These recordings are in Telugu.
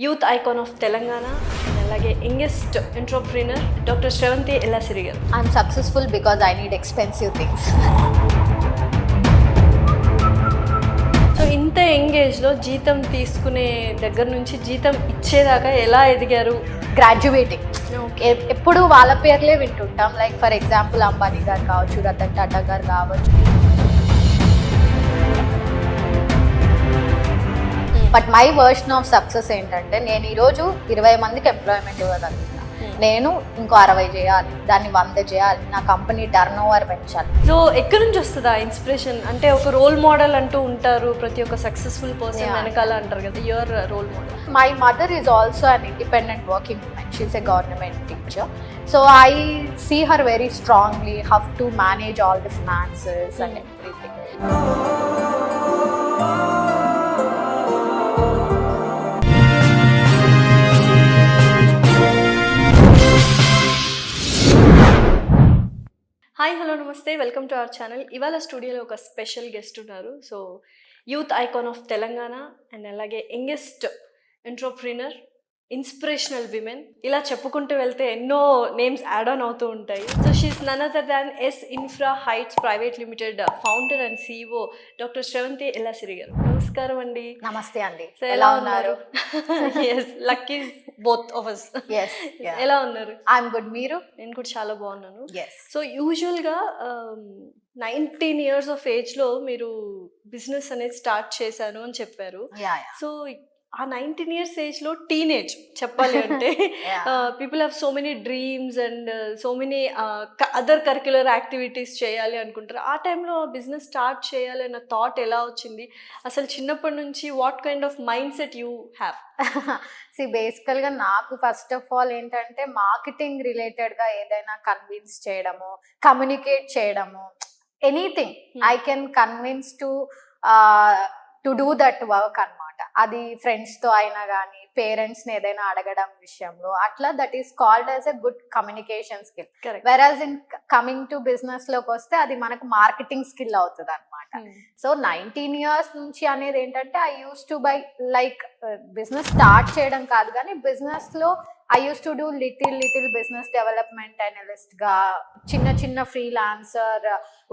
యూత్ ఐకాన్ ఆఫ్ తెలంగాణ అలాగే youngest entrepreneur doctor Sravanthi Ellasiri గారు. I'm successful because I need expensive things. So ఇంత యంగ్ ఏజ్‌లో జీతం తీసుకునే దగ్గర నుంచి జీతం ఇచ్చేదాకా ఎలా ఎదిగారు? గ్రాడ్యుయేటింగ్ ఎప్పుడు వాళ్ళ పేర్లే వింటుంటాం. లైక్ ఫర్ ఎగ్జాంపుల్ అంబానీ గారు కావచ్చు, రతన్ టాటా గారు కావచ్చు. But my version of success ఏంటంటే, నేను ఈరోజు 20 మందికి ఎంప్లాయ్మెంట్ ఇవ్వగలుగుతాను. నేను ఇంకో 60 చేయాలి, దాన్ని 100 చేయాలి, నా కంపెనీ టర్న్ ఓవర్ పెంచాలి. సో ఎక్కడి నుంచి వస్తుంది ఆ ఇన్స్పిరేషన్? అంటే ఒక రోల్ మోడల్ అంటూ ఉంటారు ప్రతి ఒక్క సక్సెస్ఫుల్ పర్సన్ వెనకాల అంటారు కదా, your role model. My mother is also an independent working woman. She's a government teacher. So I see her very strongly how to manage all the finances and everything. Hi, hello, నమస్తే, వెల్కమ్ టు అవర్ ఛానల్. ఇవాళ స్టూడియోలో ఒక స్పెషల్ గెస్ట్ ఉన్నారు. So youth icon of Telangana and అలాగే యంగెస్ట్ ఎంటర్‌ప్రెన్యూర్, ఇన్స్పిరేషనల్ విమెన్, ఇలా చెప్పుకుంటూ వెళ్తే ఎన్నో నేమ్స్ యాడ్ ఆన్ అవుతూ ఉంటాయి. So she's none other than S Infra Heights private limited founder and CEO doctor Sravanthi Ellasiri garu. నమస్కారం అండి. నమస్తే అండి. సో ఎలా ఉన్నారు? Yes, luck is both of us. Yes. ఎలా ఉన్నారు? I'm good. మీరు? నేను కూడా చాలా బాగున్నాను. Yes. సో యూజువల్గా 19 years ఆఫ్ ఏజ్లో మీరు బిజినెస్ అనేది స్టార్ట్ చేశాను అని చెప్పారు. Yeah. సో ఆ 19 years ఏజ్లో టీనేజ్ చెప్పాలి అంటే people have so many dreams and so many other curricular activities చేయాలి అనుకుంటారు. ఆ టైంలో బిజినెస్ స్టార్ట్ చేయాలి అన్న థాట్ ఎలా వచ్చింది? అసలు చిన్నప్పటి నుంచి what kind of mind set you have? బేసికల్గా నాకు ఫస్ట్ ఆఫ్ ఆల్ ఏంటంటే, మార్కెటింగ్ రిలేటెడ్గా ఏదైనా కన్విన్స్ చేయడము, కమ్యూనికేట్ చేయడము, anything I can convince to do that work అన్నమాట. అది ఫ్రెండ్స్తో అయినా కానీ, పేరెంట్స్ని ఏదైనా అడగడం విషయంలో అట్లా, that is called as a good communication skill. Whereas in coming to business లోకి వస్తే అది మనకు మార్కెటింగ్ స్కిల్ అవుతుంది అనమాట. సో 19 years నుంచి అనేది ఏంటంటే, I use to buy like business start చేయడం కాదు కానీ, బిజినెస్ లో I use to do little business development analyst గా చిన్న ఫ్రీలాన్సర్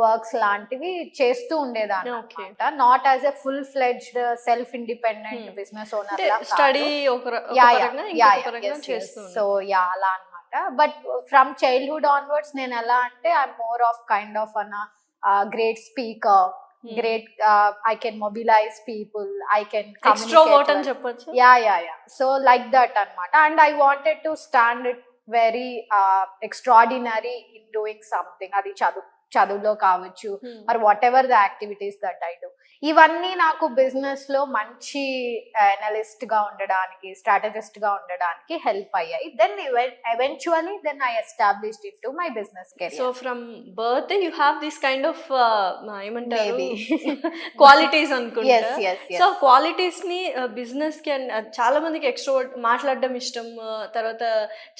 వర్క్స్ లాంటివి చేస్తూ ఉండేదాన్ని అనమాట. Not as a full fledged self independent business owner. Study so yeah అలా అనమాట. బట్ ఫ్రమ్ చైల్డ్హుడ్ ఆన్వర్డ్స్ నేను ఎలా అంటే, I more of kind of an great speaker, great I can mobilize people, I can extrovert అని చెప్పొచ్చు. yeah so like that anamata, and I wanted to stand it very extraordinary in doing something. adi చదువులో కావచ్చు, or whatever the activities that I do. ఇవన్నీ నాకు బిజినెస్ లో మంచి అనలిస్ట్ గా ఉండడానికి, స్ట్రాటజిస్ట్ గా ఉండడానికి హెల్ప్ అయ్యాయి. Then eventually then I established it to my business career. So from birth you have this kind of ఏమంటారు క్వాలిటీస్ అనుకుంటా. సో క్వాలిటీస్ ని బిజినెస్ కి, చాలా మందికి ఎక్స్ట్రోవర్ట్ మాట్లాడడం ఇష్టం, తర్వాత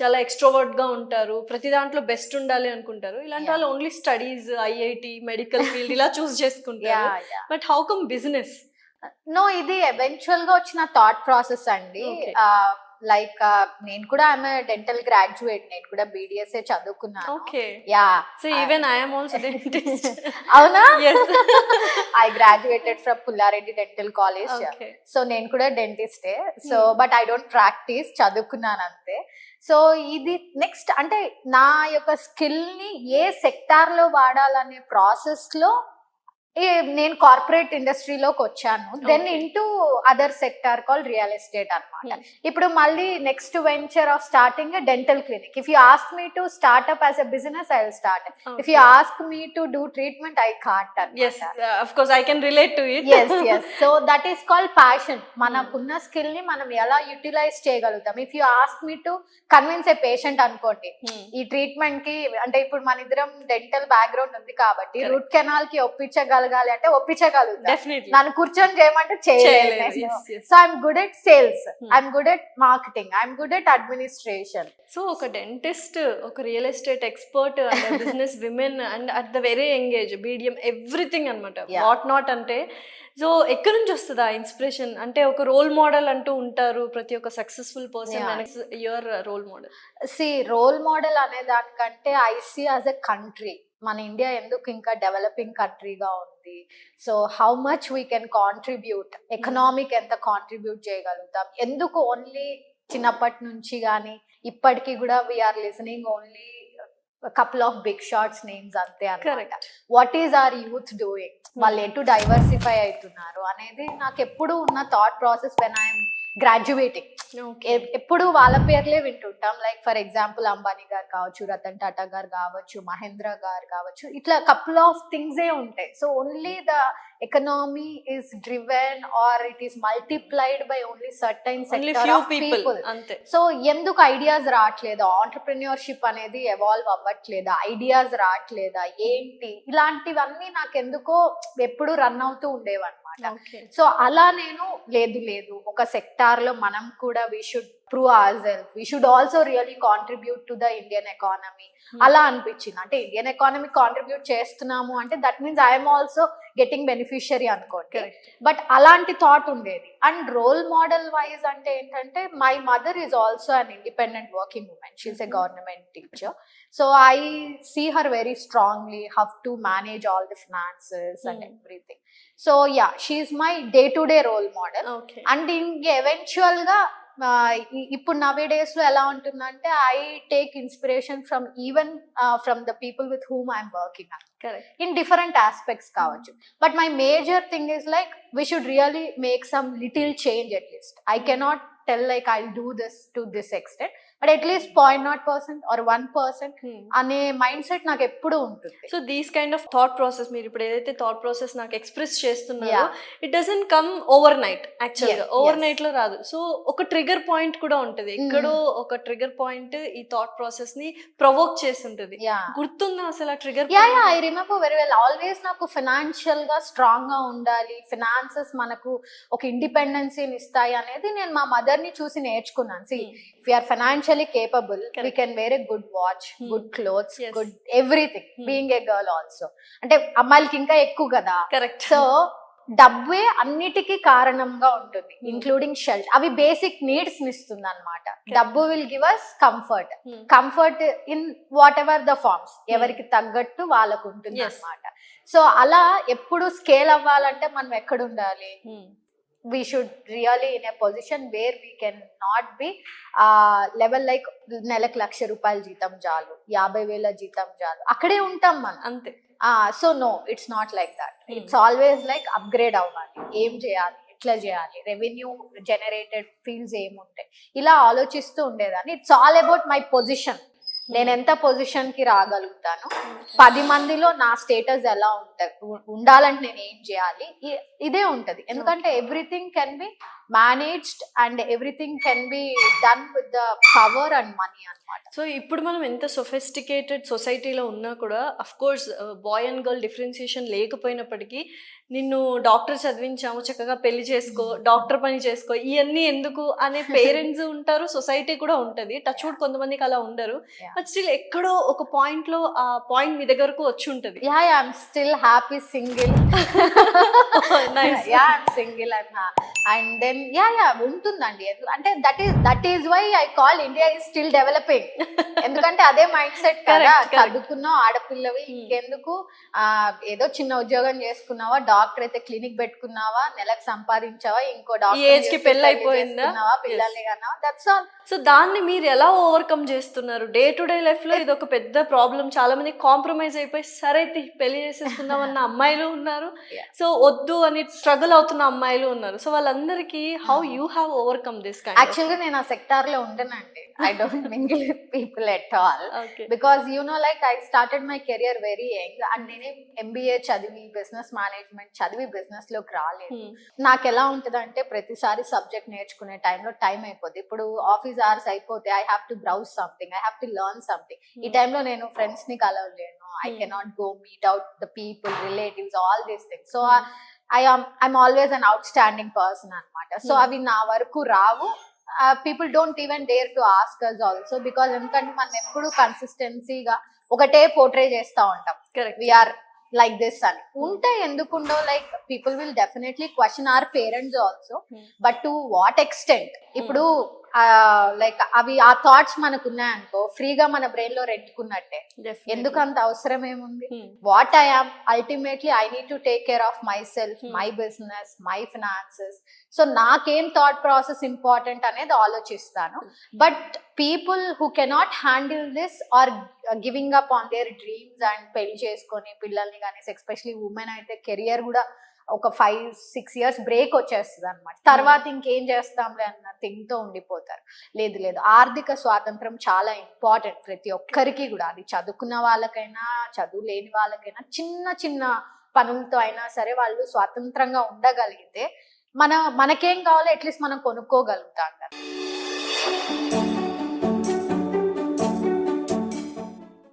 చాలా ఎక్స్ట్రోవర్ట్ గా ఉంటారు, ప్రతి దాంట్లో బెస్ట్ ఉండాలి అనుకుంటారు. ఇలాంటి వాళ్ళు only studies, IIT, medical field ఇలా చూస్ చేసుకుంటారు. But how come business? No, ఇది ఎవెన్చువల్ గా వచ్చిన థాట్ ప్రాసెస్ అండి. లైక్ నేను కూడా ఐఎమ్ డెంటల్ గ్రాడ్యుయేట్, నేను కూడా BDSA చదువుకున్నాను. Yeah, so even I am also dentist. అవునా? I graduated from Pullareddy dental college. So నేను కూడా డెంటిస్టే. So but I don't practice, చదువుకున్నాను అంతే. సో ఇది నెక్స్ట్ అంటే, నా యొక్క స్కిల్ ని ఏ సెక్టార్ లో వాడాలనే ప్రాసెస్ లో నేను కార్పొరేట్ ఇండస్ట్రీలోకి వచ్చాను. Then into other sector call real estate అనమాట. ఇప్పుడు మళ్ళీ next venture of starting dental clinic. If you ask me to start up as a business, I will start. If you ask me to do treatment, I can't. Yes, of course I can relate to it. yes so that is called passion. మనకున్న స్కిల్ ని మనం ఎలా యూటిలైజ్ చేయగలుగుతాం. If you ask me to convince A patient అనుకోండి, ఈ ట్రీట్మెంట్ కి అంటే, ఇప్పుడు మన ఇద్దరం డెంటల్ బ్యాక్గ్రౌండ్ ఉంది కాబట్టి రూట్ కెనాల్ కి ఒప్పించగల ఒప్పించగలగాలి అంటే ఒప్పించగలుగుతా. డెఫినెట్లీ నన్ను కూర్చొని చేయమంటే చేయలేరు. చేయలేదు. Yes, yes. So I'm good at sales, Hmm. I'm good at marketing, I'm good at administration. So ఒక డెంటిస్ట్, ఒక real estate expert and business women and at the very young age బీడియం ఎవ్రీథింగ్ అనమాట. Yeah. వాట్ నాట్ అంటే సో ఎక్కడి నుంచి వస్తుంది ఆ ఇన్స్పిరేషన్? అంటే ఒక రోల్ మోడల్ అంటూ ఉంటారు ప్రతి ఒక్క successful person. Yeah. Your role model. Role model అనే దానికంటే I see as a country, మన ఇండియా ఎందుకు ఇంకా డెవలపింగ్ కంట్రీగా ఉంది, so how much we can contribute, economic ఎంత కాంట్రిబ్యూట్ చేయగలుగుతాం, ఎందుకు ఓన్లీ చిన్నప్పటి నుంచి కానీ ఇప్పటికీ కూడా we are listening only couple of big shots names అంతే అన్నమాట. Correct. What is our youth doing, వాళ్ళు ఎటు డైవర్సిఫై అవుతున్నారు అనేది నాకు ఎప్పుడు ఉన్న thought process when I'm graduating. ఎప్పుడు వాళ్ళ పేర్లే వింటుంటాం. లైక్ ఫర్ ఎగ్జాంపుల్ అంబానీ గారు కావచ్చు, రతన్ టాటా గారు కావచ్చు, మహేంద్ర గారు కావచ్చు, ఇట్లా కపుల్ ఆఫ్ థింగ్సే ఉంటాయి. So only the economy is driven or it is multiplied by only certain sector of people. అంతే. సో ఎందుకు ఐడియాస్ రావట్లేదా, ఆంటర్ప్రెన్యూర్షిప్ అనేది ఎవాల్వ్ అవ్వట్లేదా, ఐడియాస్ రావట్లేదా ఏంటి, ఇలాంటివన్నీ నాకు ఎందుకో ఎప్పుడు రన్ అవుతూ ఉండేవన్నమాట. సో అలా నేను లేదు ఒక సెక్టార్ లో మనం కూడా we should prove ourself, we should also really contribute to the Indian economy అలా అనిపించింది. అంటే ఇండియన్ ఎకానమీ కాంట్రిబ్యూట్ చేస్తున్నాము అంటే that means I'm also getting beneficiary అనుకోండి. బట్ అలాంటి థాట్ ఉండేది. అండ్ రోల్ మోడల్ వైజ్ అంటే ఏంటంటే my mother is also an independent working women, she is a government teacher. So I see her very strongly how to manage all the finances and everything. So yeah, she's my day to day role model. And ఇంక ఎవెన్చువల్ గా ఇప్పుడు నవే డేస్ లో ఎలా ఉంటుందంటే I take inspiration from even from the people with whom I'm working in different aspects కావచ్చు. But my major thing is like we should really make some little change at least. I cannot tell like I'll do this to this extent, but at least 0.0% or 1% అనే మైండ్ సెట్ నాకు ఎప్పుడు ఉంటుంది. So these kind of thought process మీరు ఇప్పుడు ఏదైతే థాట్ ప్రాసెస్ నాకు ఎక్స్ప్రెస్ చేస్తున్నారో it doesn't come over night. యాక్చువల్గా ఓవర్ నైట్ లో రాదు. సో ఒక ట్రిగర్ పాయింట్ కూడా ఉంటుంది. ఎక్కడో ఒక ట్రిగర్ పాయింట్ ఈ థాట్ ప్రాసెస్ ని ప్రొవోక్ చేస్తుంటది. గుర్తుందా అసలు ఆ trigger? I remember very well. Always నాకు ఫైనాన్షియల్ గా స్ట్రాంగ్ గా ఉండాలి, ఫినాన్సెస్ మనకు ఒక ఇండిపెండెన్సీని ఇస్తాయి అనేది నేను మా మదర్ ని చూసి నేర్చుకున్నాను. See if you are financially capable we can wear a good watch, good clothes, good everything, being a girl also. అంటే అమ్మాయిలకి ఇంకా ఎక్కువ కదా. కరెక్ట్. సో డబ్బే అన్నిటికీ కారణంగా ఉంటుంది, ఇంక్లూడింగ్ షెల్టర్. అవి బేసిక్ నీడ్స్ ఇస్తుంది అనమాట. డబ్బు will give us comfort, comfort in whatever the forms, ఎవరికి తగ్గట్టు వాళ్ళకు ఉంటుంది అనమాట. సో అలా ఎప్పుడు స్కేల్ అవ్వాలంటే మనం ఎక్కడ ఉండాలి? we should really in a position where we can not be level like నెలకు 1,00,000 రూపాయల జీతం చాలు, 50,000 జీతం చాలు, అక్కడే ఉంటాం మనం అంతే. So no, it's not like that. It's always like upgrade అవ్వాలి, ఏం చేయాలి, ఎట్లా చేయాలి, రెవెన్యూ జనరేటెడ్ ఫీల్డ్స్ ఏముంటాయి, ఇలా ఆలోచిస్తూ ఉండేదాన్ని. It's all about my position. నేను ఎంత పొజిషన్ కి రాగలుగుతాను, 10 మందిలో నా స్టేటస్ ఎలా ఉండాలంటే నేను ఏం చేయాలి, ఇదే ఉంటది. ఎందుకంటే everything can be managed and everything can be done with the power and money అన్నమాట. సో ఇప్పుడు మనం ఎంత సొఫిస్టికేటెడ్ సొసైటీలో ఉన్నా కూడా of course boy and girl differentiation లేకపోయినప్పటికీ నిన్ను డాక్టర్ చదివించాము, చక్కగా పెళ్లి చేసుకో, డాక్టర్ పని చేసుకో, ఇవన్నీ ఎందుకు అనే పేరెంట్స్ ఉంటారు, సొసైటీ కూడా ఉంటుంది. టచ్ వుడ్ కొంతమందికి అలా ఉండరు. బట్ స్టిల్ ఎక్కడో ఒక పాయింట్ లో ఆ పాయింట్ మీ దగ్గరకు వచ్చి ఉంటది. I'm still happy single. Single and then ఉంటుందండి. అంటే that is why I call India is still developing. ఎందుకంటే అదే మైండ్ సెట్ కదా. చదువుకున్నావు, ఆడపిల్లవి, ఇంకెందుకు ఏదో చిన్న ఉద్యోగం చేసుకున్నావా, డాక్టర్ అయితే క్లినిక్ పెట్టుకున్నావా, నెలకు సంపాదించావా, ఇంకో డాక్టర్ పెళ్లి అయిపోయిందా, పిల్లల్ని కన్నా, దట్స్ ఆల్. సో దాన్ని మీరు ఎలా ఓవర్కమ్ చేస్తున్నారు? డే టు డే లైఫ్ లో ఇది ఒక పెద్ద ప్రాబ్లం. చాలా మంది కాంప్రమైజ్ అయిపోయి సరే పెళ్లి చేసేసుకుందాం అన్న అమ్మాయిలు ఉన్నారు, సో వద్దు అని స్ట్రగుల్ అవుతున్న అమ్మాయిలు ఉన్నారు. సో వాళ్ళందరికీ how you have overcome this kind? యాక్చువల్గా నేను ఆ సెక్టార్ లో ఉండనండి. I don't mingle with people at all. Okay. Because like I started my career very young and నేను MBA చదివి బిజినెస్ మేనేజ్మెంట్ నేను చదివి బిజినెస్ లోకి రాలేదు. నాకు ఎలా ఉంటుంది అంటే ప్రతిసారి సబ్జెక్ట్ నేర్చుకునే టైంలో టైం అయిపోద్ది. ఇప్పుడు ఆఫీస్ అవర్స్ అయిపోతే I have to browse something, I have to learn something. ఈ టైంలో నేను ఫ్రెండ్స్ ని కలవలేను, I cannot go meet out the people, relatives, all these things. So I'm always an outstanding person అనమాట. సో అవి నా వరకు రావు. People don't even dare to ask us also, because ఎందుకంటే మనం ఎప్పుడు కన్సిస్టెన్సీగా ఒకటే పోర్ట్రే చేస్తూ ఉంటాం, కరెక్ట్. వీఆర్ లైక్ దిస్ అని. ఉంటే ఎందుకుండో, like people will definitely question our parents also, but to what extent. ఇప్పుడు లైక్ అవి ఆ థాట్స్ మనకు ఉన్నాయనుకో, ఫ్రీగా మన బ్రెయిన్ లో రెట్టుకున్నట్టే. ఎందుకు అంత అవసరం ఏముంది? What I am ultimately I need to take care of myself, my business, my finances. So నాకేం థాట్ ప్రాసెస్ ఇంపార్టెంట్ అనేది ఆలోచిస్తాను. But people who cannot handle this are giving up on their dreams and పెళ్లి చేసుకొని పిల్లల్ని కానీ, ఎస్పెషలీ ఉమెన్ అయితే కెరియర్ కూడా ఒక 5-6 years బ్రేక్ వచ్చేస్తుంది అనమాట. తర్వాత ఇంకేం చేస్తాంలే అన్న థింగ్తో ఉండిపోతారు. లేదు లేదు, ఆర్థిక స్వాతంత్రం చాలా ఇంపార్టెంట్ ప్రతి ఒక్కరికి కూడా. అది చదువుకున్న వాళ్ళకైనా, చదువు లేని వాళ్ళకైనా, చిన్న చిన్న పనులతో అయినా సరే వాళ్ళు స్వాతంత్రంగా ఉండగలిగితే మనకేం కావాలో అట్లీస్ట్ మనం కొనుక్కోగలుగుతాం కదా.